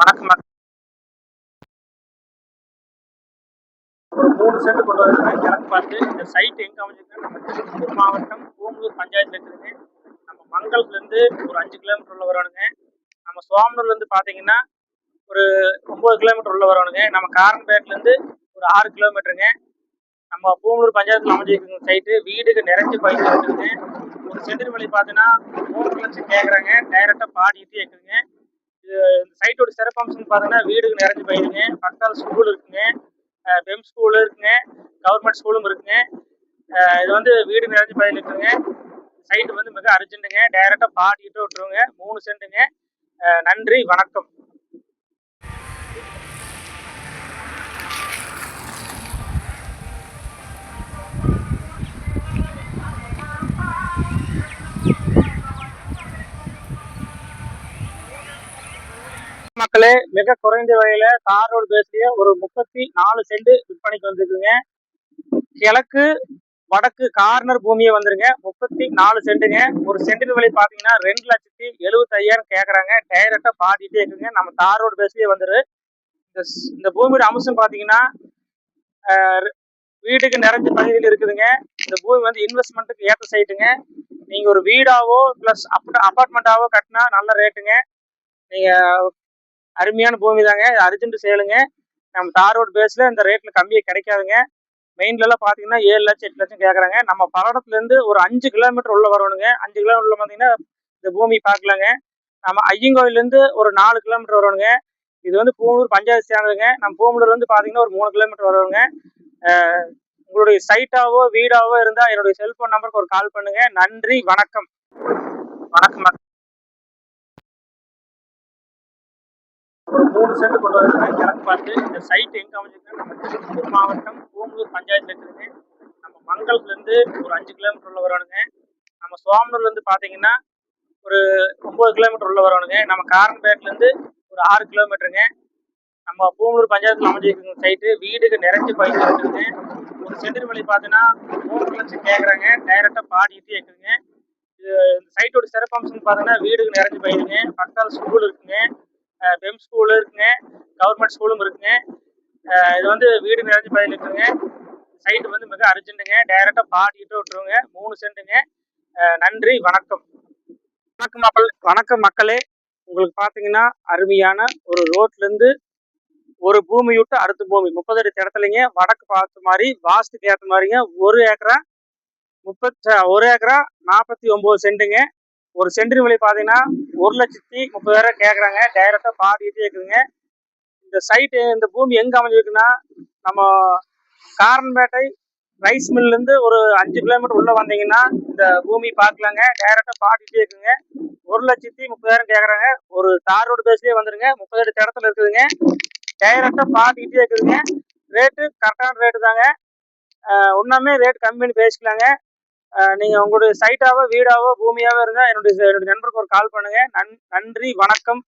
வணக்கம். ஒரு 3 சென்ட் கொண்டு வந்துருக்கேன் கிழக்கு பார்த்து. இந்த சைட் எங்க அமைஞ்சிருக்குன்னா, நம்ம திருப்பூர் மாவட்டம் ஓமலூர் பஞ்சாயத்துல இருக்குதுங்க. நம்ம மங்கலத்துலேருந்து ஒரு 5 கிலோமீட்டர் உள்ள வரணுங்க. நம்ம சோமனூர்லேருந்து பார்த்தீங்கன்னா, ஒரு 9 கிலோமீட்டர் உள்ள வரணுங்க. நம்ம காரன்பேட்லேருந்து ஒரு 6 கிலோமீட்டருங்க. நம்ம பூமலூர் பஞ்சாயத்துல அமைஞ்சிருக்குங்க சைட்டு. வீடுக்கு நிறைஞ்சு பயிர் இருக்குதுங்க. ஒரு சென்டின் விலை பார்த்தீங்கன்னா 3 லட்சம் கேட்குறாங்க. டைரெக்டாக பாடிட்டு இருக்குதுங்க. இது இந்த சைட்டோட சிறப்பம்சம்னு பார்த்தீங்கன்னா, வீடுக்கு நிறைஞ்சு பயிருங்க. பக்கத்தால ஸ்கூல் இருக்குங்க. பெம் ஸ்கூலு இருக்குங்க. கவர்மெண்ட் ஸ்கூலும் இருக்குங்க. இது வந்து வீடு நிறைஞ்சு பயிர் இருக்குங்க. சைட்டு வந்து மிக அர்ஜென்ட்டுங்க. டைரெக்டாக பாடிட்டு விட்டுருங்க. 3 சென்ட்டுங்க. நன்றி, வணக்கம். மக்களே, மிக குறைந்த விலையில தார் ரோடு பேஸ்லயே ஒரு 34 சென்ட் விற்பனைக்கு வந்துருக்குங்க. கிழக்கு வடக்கு கார்னர் பூமியே வந்துருங்க. 34 சென்ட்டுங்க. ஒரு சென்டின் விலை பாத்தீங்கன்னா 2,75,000 கேக்குறாங்க. டைரக்டா பாடிட்டே இருக்குங்க. நம்ம தார் ரோடு பேஸ்லயே வந்துரு. இந்த பூமியோட அம்சம் பாத்தீங்கன்னா, வீட்டுக்கு நிறைஞ்ச பகுதியில் இருக்குதுங்க. இந்த பூமி வந்து இன்வெஸ்ட்மெண்ட்டுக்கு ஏற்ற சைட்டுங்க. நீங்க ஒரு வீடாவோ பிளஸ் அபார்ட்மெண்டாவோ கட்டினா நல்ல ரேட்டுங்க. நீங்க அருமையான பூமி தாங்க. அர்ஜென்ட் சேலுங்க. நம்ம தார் ரோடு பேஸ்ல இந்த ரேட்ல கம்மியா கிடைக்காதுங்க. மெயின்ல எல்லாம் பாத்தீங்கன்னா 7 லட்சம் 8 லட்சம் கேக்குறாங்க. நம்ம பல்லடத்துல இருந்து ஒரு 5 கிலோமீட்டர் உள்ள வரணுங்க. 5 கிலோமீட்டர் உள்ள பாத்தீங்கன்னா இந்த பூமி பார்க்கலாங்க. நம்ம ஐயங்கோயில இருந்து ஒரு 4 கிலோமீட்டர் வரணுங்க. இது வந்து பூமலூர் பஞ்சாயத்து சேர்ந்ததுங்க. நம்ம பூமலூர் வந்து பாத்தீங்கன்னா ஒரு 3 கிலோமீட்டர் வருவாங்க. உங்களுடைய சைட்டாவோ வீடாவோ இருந்தா என்னுடைய செல்போன் நம்பருக்கு ஒரு கால் பண்ணுங்க. நன்றி, வணக்கம். வணக்கம். ஒரு 3 சென்ட் கொண்டு வந்துருக்கேன் கிழக்கு பார்த்து. இந்த சைட் எங்க அமைஞ்சிருக்குன்னா, நம்ம திருப்பூர் மாவட்டம் ஓமலூர் பஞ்சாயத்துல இருக்குதுங்க. நம்ம மங்கலத்துலேருந்து ஒரு 5 கிலோமீட்டர் உள்ள வரணுங்க. நம்ம சோமனூர்லேருந்து பார்த்தீங்கன்னா ஒரு 9 கிலோமீட்டர் உள்ள வரணுங்க. நம்ம காரன்பேட்லேருந்து ஒரு 6 கிலோமீட்டருங்க. நம்ம பூமலூர் பஞ்சாயத்துல அமைஞ்சிருக்குங்க சைட்டு. வீடுக்கு நிறைஞ்சு பயிர் இருக்குதுங்க. ஒரு சென்டின் விலை பார்த்தீங்கன்னா 3 லட்சம் கேட்குறாங்க. டைரெக்டாக பாடிட்டு இருக்குதுங்க. இது இந்த சைட்டோட சிறப்பம்சம்னு பார்த்தீங்கன்னா, வீடுக்கு நிறைஞ்சு பயிருங்க. பக்கத்தால ஸ்கூல் இருக்குங்க. பெம் ஸ்கூலு இருக்குங்க. கவர்மெண்ட் ஸ்கூலும் இருக்குங்க. இது வந்து வீடு நிறைஞ்சு பயிர் இருக்குதுங்க. சைட்டு வந்து மிக அர்ஜென்ட்டுங்க. டைரெக்டாக பாடிட்டு விட்டுருங்க. 3 சென்ட்டுங்க. நன்றி, வணக்கம். வணக்கம் மக்களே. உங்களுக்கு பார்த்தீங்கன்னா அருமையான ஒரு ரோட்லேருந்து ஒரு பூமி விட்டு அடுத்த பூமி 30 அடி இடத்துலங்க. வடக்கு பார்த்த மாதிரி வாஸ்துக்கு ஏற்ற மாதிரிங்க. 1 ஏக்கரா 49 சென்ட்டுங்க. ஒரு சென்டின் விலை பார்த்தீங்கன்னா 1,30,000 கேட்குறாங்க. டைரெக்டாக பாடிட்டே இருக்குதுங்க. இந்த சைட்டு இந்த பூமி எங்கே அமைஞ்சிருக்குன்னா, நம்ம காரன்பேட்டை ரைஸ் மில்லேருந்து ஒரு 5 கிலோமீட்டர் உள்ளே வந்தீங்கன்னா இந்த பூமி பார்க்கலாங்க. டைரெக்டாக பாடிட்டே இருக்குங்க. 1,30,000 கேட்குறாங்க. ஒரு தார் ரோடு பேஸ்லேயே வந்துருங்க. 30 அடி இடத்துல இருக்குதுங்க. டைரெக்டாக பாடிட்டே இருக்குதுங்க. ரேட்டு கரெக்டான ரேட்டு தாங்க. ஒன்றாமே ரேட் கம்மி பண்ணி பேசிக்கலாங்க. நீங்கள் உங்களுடைய சைட்டாவோ வீடாவோ பூமியாவோ இருந்தால் என்னுடைய நண்பருக்கு ஒரு கால் பண்ணுங்கள். நன்றி, வணக்கம்.